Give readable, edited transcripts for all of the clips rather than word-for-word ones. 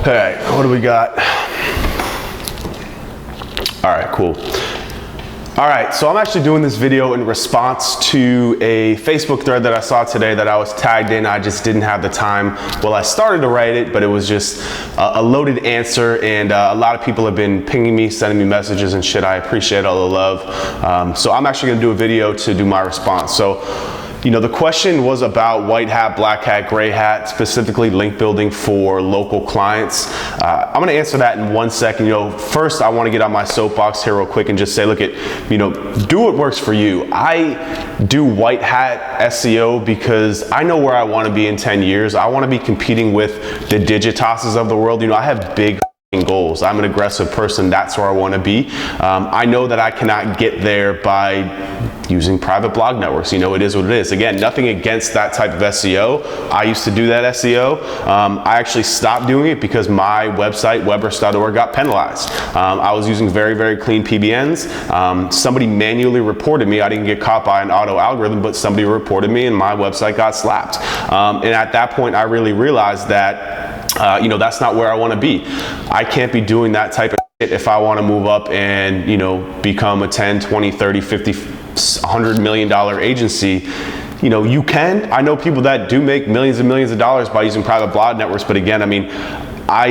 Okay, what do we got? All right, cool. All right, so I'm actually doing this video in response to a Facebook thread that I saw today that I was tagged in. I just didn't have the time. Well, I started to write it, but it was just a loaded answer, and a lot of people have been pinging me, sending me messages and shit. I appreciate all the love. So I'm actually gonna do a video to do my response. So, you know, the question was about white hat, black hat, gray hat, specifically link building for local clients. I'm gonna answer that in 1 second. You know, first I wanna get on my soapbox here real quick and just say, look at, you know, do what works for you. I do white hat SEO because I know where I wanna be in 10 years. I wanna be competing with the Digitoses of the world. You know, I have big goals. I'm an aggressive person. That's where I want to be. I know that I cannot get there by using private blog networks. You know, it is what it is. Again, nothing against that type of SEO. I used to do that SEO. I actually stopped doing it because my website, webrus.org, got penalized. I was using very, very clean PBNs. Somebody manually reported me. I didn't get caught by an auto algorithm, but somebody reported me and my website got slapped. And at that point, I really realized that you know, that's not where I want to be. I can't be doing that type of shit if I want to move up and, you know, become a 10, 20, 30, 50, $100 million agency. You know, you can. I know people that do make millions and millions of dollars by using private blog networks. But again, I mean, I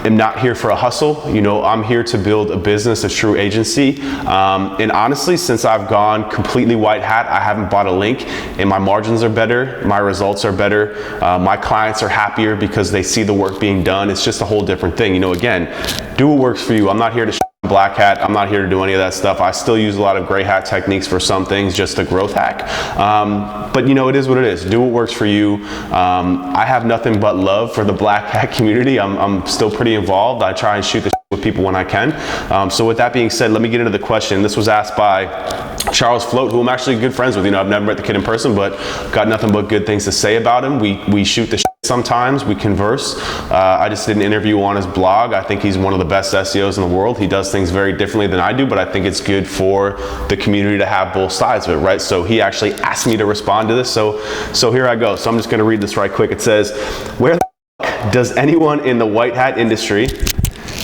am not here for a hustle. You know, I'm here to build a business, a true agency. And honestly, since I've gone completely white hat, I haven't bought a link, and my margins are better, my results are better, my clients are happier because they see the work being done. It's just a whole different thing. You know, again, do what works for you. I'm not here to black hat. I'm not here to do any of that stuff. I still use a lot of gray hat techniques for some things, just a growth hack. But you know, it is what it is. Do what works for you. I have nothing but love for the black hat community. I'm still pretty involved. I try and shoot the shit with people when I can. So with that being said, let me get into the question. This was asked by Charles Float, who I'm actually good friends with. You know, I've never met the kid in person, but got nothing but good things to say about him. We shoot the shit sometimes, we converse. I just did an interview on his blog. I think he's one of the best SEOs in the world. He does things very differently than I do, but I think it's good for the community to have both sides of it, right? So he actually asked me to respond to this. So here I go. So I'm just gonna read this right quick. It says, where the fuck does anyone in the white hat industry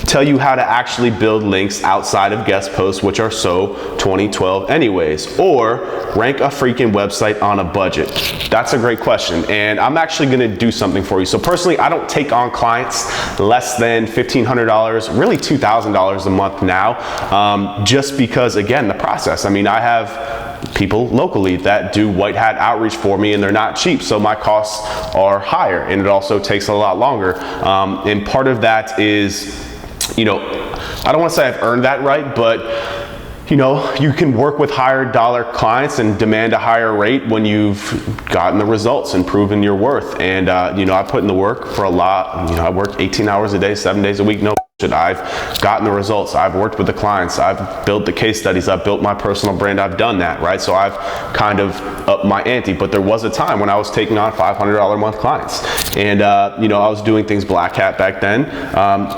tell you how to actually build links outside of guest posts, which are so 2012 anyways, or rank a freaking website on a budget? That's a great question, and I'm actually gonna do something for you. So personally, I don't take on clients less than $1,500, really $2,000 a month now, just because, again, the process. I mean, I have people locally that do white hat outreach for me, and they're not cheap, so my costs are higher, and it also takes a lot longer. And part of that is, you know, I don't want to say I've earned that right, but you know, you can work with higher dollar clients and demand a higher rate when you've gotten the results and proven your worth. And you know, I put in the work for a lot. You know, I work 18 hours a day, 7 days a week, no bullshit. I've gotten the results. I've worked with the clients. I've built the case studies. I've built my personal brand. I've done that, right? So I've kind of upped my ante. But there was a time when I was taking on $500 a month clients. And you know, I was doing things black hat back then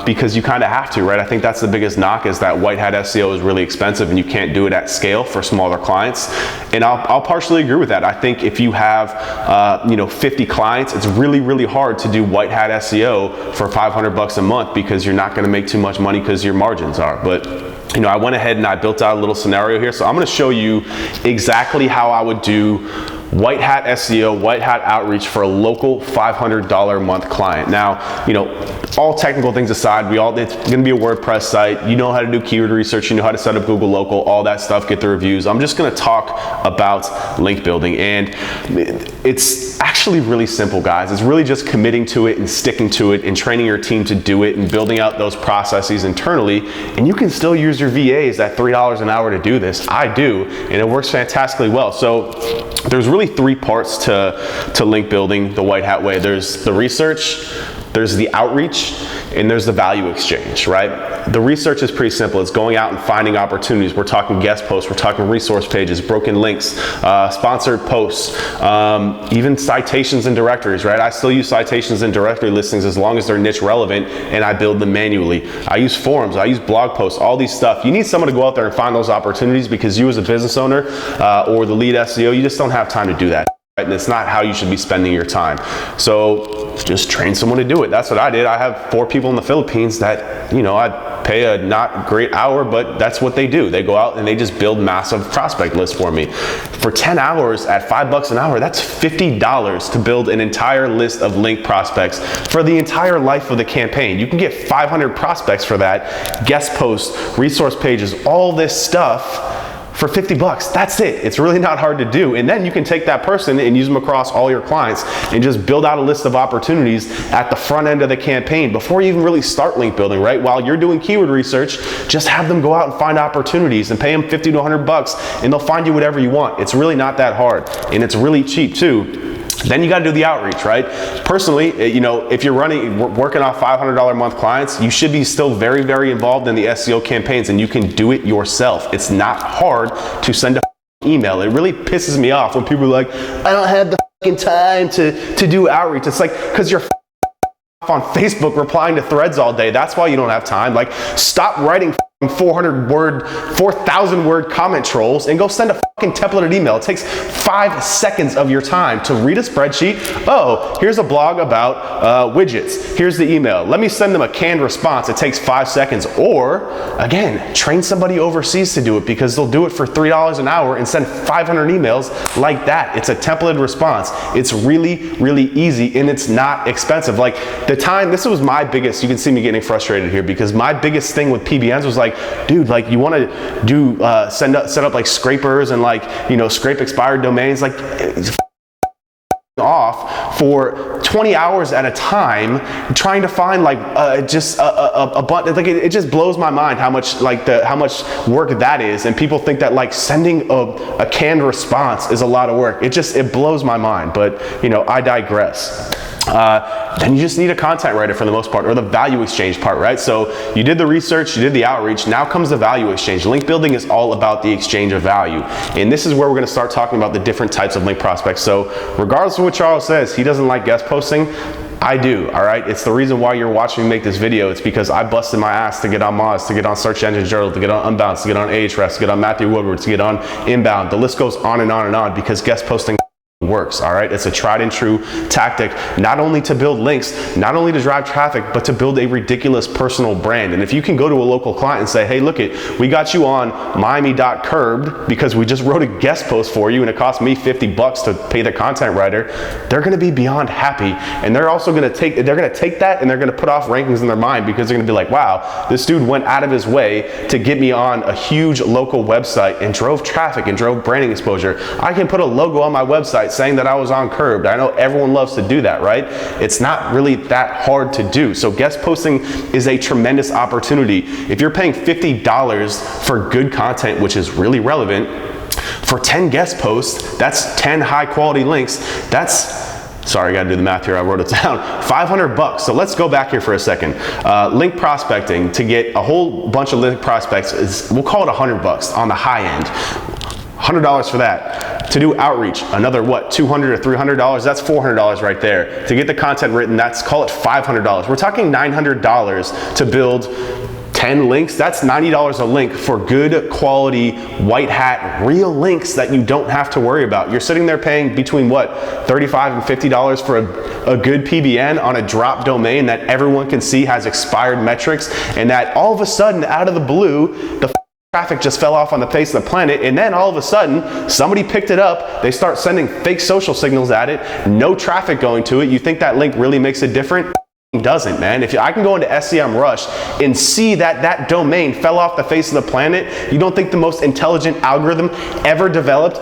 because you kind of have to, right? I think that's the biggest knock, is that white hat SEO is really expensive and you can't do it at scale for smaller clients. And I'll partially agree with that. I think if you have you know, 50 clients, it's really, really hard to do white hat SEO for $500 a month because you're not going to make too much money because your margins are. But you know, I went ahead and I built out a little scenario here. So I'm going to show you exactly how I would do white hat SEO, white hat outreach for a local $500 a month client. Now, you know, all technical things aside, it's going to be a WordPress site. You know how to do keyword research. You know how to set up Google Local, all that stuff, get the reviews. I'm just going to talk about link building, and it's actually really simple, guys. It's really just committing to it and sticking to it and training your team to do it and building out those processes internally. And you can still use your VAs at $3 an hour to do this. I do, and it works fantastically well. So there's really three parts to link building the white hat way. There's the research, there's the outreach, and there's the value exchange, right? The research is pretty simple. It's going out and finding opportunities. We're talking guest posts, we're talking resource pages, broken links, sponsored posts, even citations and directories, right? I still use citations and directory listings as long as they're niche relevant, and I build them manually. I use forums, I use blog posts, all these stuff. You need someone to go out there and find those opportunities, because you as a business owner or the lead SEO, you just don't have time to do that. and it's not how you should be spending your time. So just train someone to do it. That's what I did. I have 4 people in the Philippines that, you know, I pay a not great hour, but that's what they do. They go out and they just build massive prospect lists for me. For 10 hours at $5 an hour, that's $50 to build an entire list of link prospects for the entire life of the campaign. You can get 500 prospects for that, guest posts, resource pages, all this stuff for 50 bucks. That's it. It's really not hard to do. And then you can take that person and use them across all your clients and just build out a list of opportunities at the front end of the campaign before you even really start link building, right? While you're doing keyword research, just have them go out and find opportunities and pay them 50 to 100 bucks and they'll find you whatever you want. It's really not that hard, and it's really cheap too. Then you got to do the outreach, right? Personally, you know, if you're working off $500 a month clients, you should be still very, very involved in the SEO campaigns, and you can do it yourself. It's not hard to send a email. It really pisses me off when people are like, I don't have the time to do outreach. It's like, because you're on Facebook replying to threads all day. That's why you don't have time. Like, stop writing 4,000 word comment trolls and go send a fucking templated email. It takes 5 seconds of your time to read a spreadsheet. Oh, here's a blog about widgets. Here's the email. Let me send them a canned response. It takes 5 seconds. Or again, train somebody overseas to do it, because they'll do it for $3 an hour and send 500 emails like that. It's a templated response. It's really, really easy, and it's not expensive. Like, the time, this was my biggest, you can see me getting frustrated here, because my biggest thing with PBNs was like, dude, like, you want to do set up like scrapers and, like, you know, scrape expired domains, like, off for 20 hours at a time trying to find like just a button. Like, it just blows my mind how much work that is, and people think that like sending a canned response is a lot of work. It blows my mind, but you know, I digress. Then you just need a content writer for the most part, or the value exchange part, right? So you did the research, you did the outreach, now comes the value exchange. Link building is all about the exchange of value. And this is where we're gonna start talking about the different types of link prospects. So regardless of what Charles says, he doesn't like guest posting. I do, all right? It's the reason why you're watching me make this video. It's because I busted my ass to get on Moz, to get on Search Engine Journal, to get on Unbound, to get on Ahrefs, to get on Matthew Woodward, to get on Inbound. The list goes on and on and on, because guest posting works, all right? It's a tried and true tactic, not only to build links, not only to drive traffic, but to build a ridiculous personal brand. And if you can go to a local client and say, hey, look it, we got you on Miami.curbed because we just wrote a guest post for you and it cost me 50 bucks to pay the content writer, they're gonna be beyond happy. And they're also gonna take that and they're gonna put off rankings in their mind, because they're gonna be like, wow, this dude went out of his way to get me on a huge local website and drove traffic and drove branding exposure. I can put a logo on my website saying that I was on Curbed. I know everyone loves to do that, right? It's not really that hard to do. So guest posting is a tremendous opportunity. If you're paying $50 for good content, which is really relevant, for 10 guest posts, that's 10 high quality links. Sorry, I gotta do the math here, I wrote it down. 500 bucks. So let's go back here for a second. Link prospecting, to get a whole bunch of link prospects is, we'll call it 100 bucks on the high end. $100 for that. To do outreach, another what, $200 or $300? That's $400 right there. To get the content written, call it $500. We're talking $900 to build 10 links. That's $90 a link for good quality, white hat, real links that you don't have to worry about. You're sitting there paying between what, $35 and $50 for a good PBN on a drop domain that everyone can see has expired metrics, and that all of a sudden, out of the blue, the traffic just fell off on the face of the planet, and then all of a sudden somebody picked it up, they start sending fake social signals at it, no traffic going to it. You think that link really makes it different? It doesn't, man. If I can go into SEMrush and see that domain fell off the face of the planet, you don't think the most intelligent algorithm ever developed,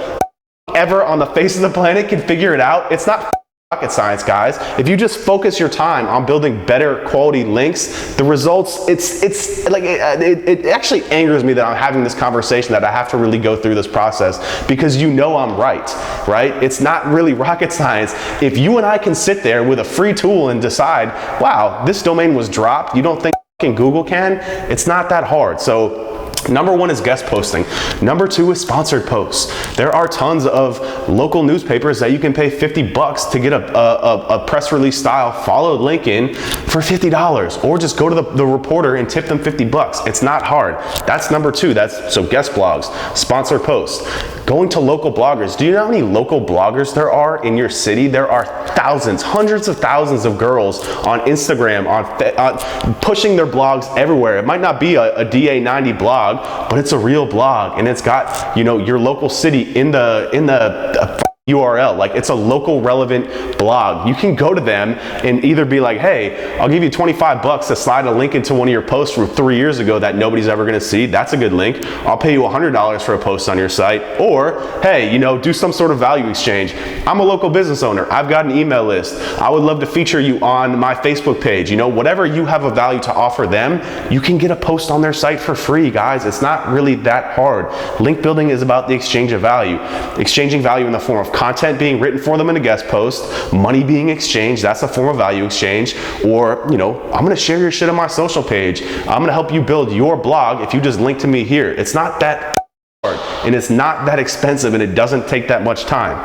ever on the face of the planet, can figure it out? It's not rocket science, guys. If you just focus your time on building better quality links, the results, it actually angers me that I'm having this conversation, that I have to really go through this process, because you know I'm right? It's not really rocket science. If you and I can sit there with a free tool and decide, wow, this domain was dropped, you don't think Google can? It's not that hard. So number one is guest posting. Number two is sponsored posts. There are tons of local newspapers that you can pay 50 bucks to get a press release style followed link in for $50, or just go to the reporter and tip them 50 bucks. It's not hard. That's number two. So guest blogs, sponsored posts. Going to local bloggers. Do you know how many local bloggers there are in your city? There are thousands, hundreds of thousands of girls on Instagram, on pushing their blogs everywhere. It might not be a DA90 blog, but it's a real blog, and it's got, you know, your local city in the URL. Like, it's a local relevant blog. You can go to them and either be like, hey, I'll give you 25 bucks to slide a link into one of your posts from 3 years ago that nobody's ever gonna see. That's a good link. I'll pay you $100 for a post on your site. Or, hey, you know, do some sort of value exchange. I'm a local business owner. I've got an email list. I would love to feature you on my Facebook page. You know, whatever you have a value to offer them, you can get a post on their site for free, guys. It's not really that hard. Link building is about the exchange of value. Exchanging value in the form of content being written for them in a guest post, money being exchanged, that's a form of value exchange. Or, you know, I'm gonna share your shit on my social page. I'm gonna help you build your blog if you just link to me here. It's not that hard, and it's not that expensive, and it doesn't take that much time.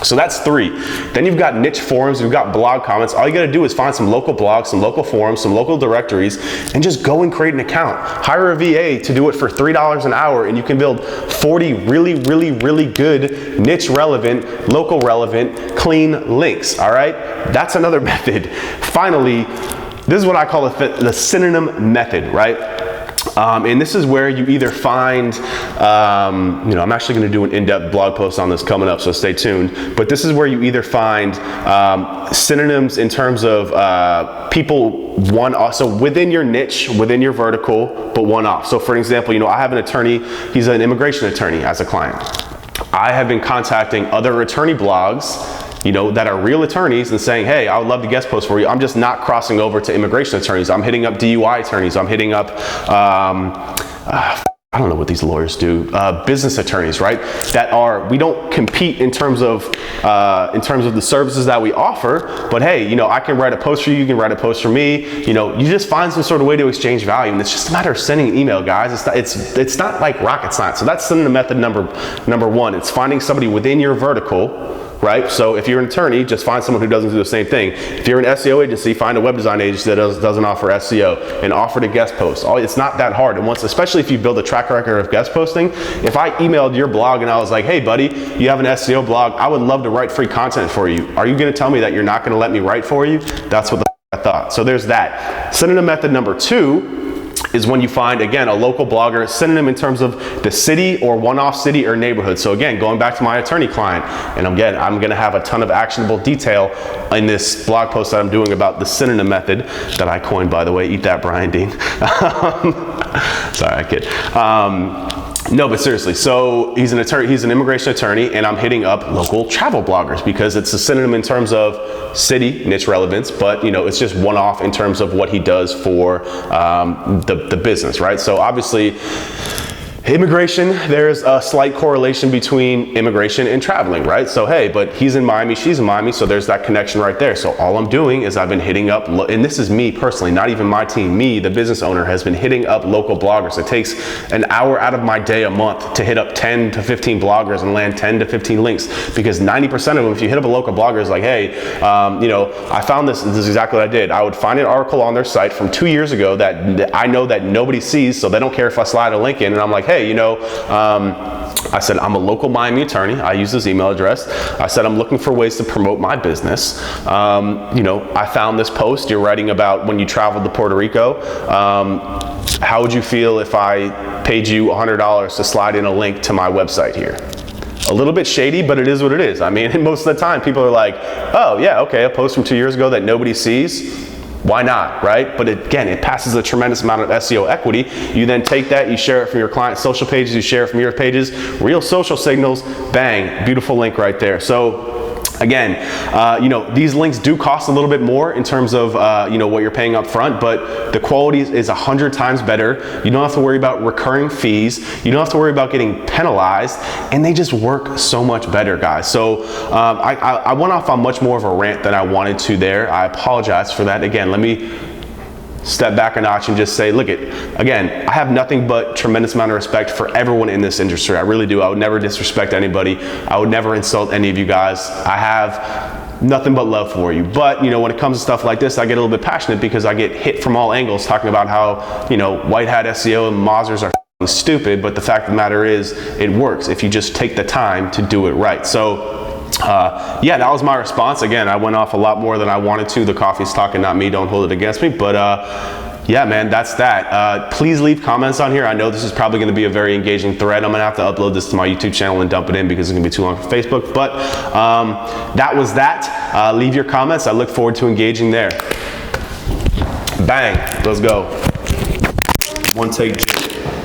So that's 3. Then you've got niche forums, you've got blog comments. All you gotta do is find some local blogs, some local forums, some local directories, and just go and create an account. Hire a VA to do it for $3 an hour, and you can build 40 really good, niche relevant, local relevant, clean links, all right? That's another method. Finally, this is what I call the synonym method, right? And this is where you either find, you know, I'm actually going to do an in-depth blog post on this coming up, so stay tuned. But this is where you either find synonyms in terms of people so within your niche, within your vertical, but one off. So for example, you know, I have an attorney, he's an immigration attorney as a client. I have been contacting other attorney blogs, you know, that are real attorneys and saying, hey, I would love to guest post for you. I'm just not crossing over to immigration attorneys. I'm hitting up DUI attorneys. I'm hitting up, I don't know what these lawyers do, business attorneys, right? We don't compete in terms of the services that we offer, but hey, you know, I can write a post for you, you can write a post for me, you know, you just find some sort of way to exchange value, and it's just a matter of sending an email, guys. It's not like rocket science. So that's synonym method number 1. It's finding somebody within your vertical, right? So if you're an attorney, just find someone who doesn't do the same thing. If you're an SEO agency, find a web design agency that doesn't offer SEO and offer to guest post. It's not that hard. And especially if you build a track record of guest posting, if I emailed your blog and I was like, hey buddy, you have an SEO blog, I would love to write free content for you. Are you gonna tell me that you're not gonna let me write for you? That's what I thought. So there's that. Synonym method number 2 is when you find, again, a local blogger, synonym in terms of the city or one-off city or neighborhood. So again, going back to my attorney client, and again, I'm gonna have a ton of actionable detail in this blog post that I'm doing about the synonym method that I coined, by the way. Eat that, Brian Dean. Sorry, I kid. No, but seriously, so he's an attorney, he's an immigration attorney, and I'm hitting up local travel bloggers because it's a synonym in terms of city, niche relevance, but you know, it's just one-off in terms of what he does for the business, right? So obviously, immigration, there's a slight correlation between immigration and traveling, right? So hey, but he's in Miami, she's in Miami, so there's that connection right there. So all I'm doing is I've been hitting up, and this is me personally, not even my team, me, the business owner, has been hitting up local bloggers. It takes an hour out of my day a month to hit up 10 to 15 bloggers and land 10 to 15 links, because 90% of them, if you hit up a local blogger, is like, hey, you know, I found this is exactly what I did. I would find an article on their site from 2 years ago that I know that nobody sees, so they don't care if I slide a link in, and I'm like, hey, you know, I said, I'm a local Miami attorney. I use his email address. I said, I'm looking for ways to promote my business. You know, I found this post you're writing about when you traveled to Puerto Rico. How would you feel if I paid you $100 to slide in a link to my website here? A little bit shady, but it is what it is. I mean, most of the time people are like, oh yeah, okay, a post from 2 years ago that nobody sees. Why not, right? But again, it passes a tremendous amount of SEO equity. You then take that, you share it from your client's social pages, you share it from your pages, real social signals, bang, beautiful link right there. So again, you know, these links do cost a little bit more in terms of, you know, what you're paying up front, but the quality is 100 times better. You don't have to worry about recurring fees. You don't have to worry about getting penalized, and they just work so much better, guys. So I went off on much more of a rant than I wanted to there. I apologize for that. Again, let me step back a notch and just say, look again, I have nothing but tremendous amount of respect for everyone in this industry. I really do. I would never disrespect anybody. I would never insult any of you guys. I have nothing but love for you. But, you know, when it comes to stuff like this, I get a little bit passionate because I get hit from all angles talking about how, you know, white hat SEO and Mozers are stupid, but the fact of the matter is it works if you just take the time to do it right. So yeah, that was my response. Again, I went off a lot more than I wanted to. The coffee's talking, not me. Don't hold it against me. But yeah, man, that's that. Please leave comments on here. I know this is probably going to be a very engaging thread. I'm going to have to upload this to my YouTube channel and dump it in because it's going to be too long for Facebook. But that was that. Leave your comments. I look forward to engaging there. Bang. Let's go. One take.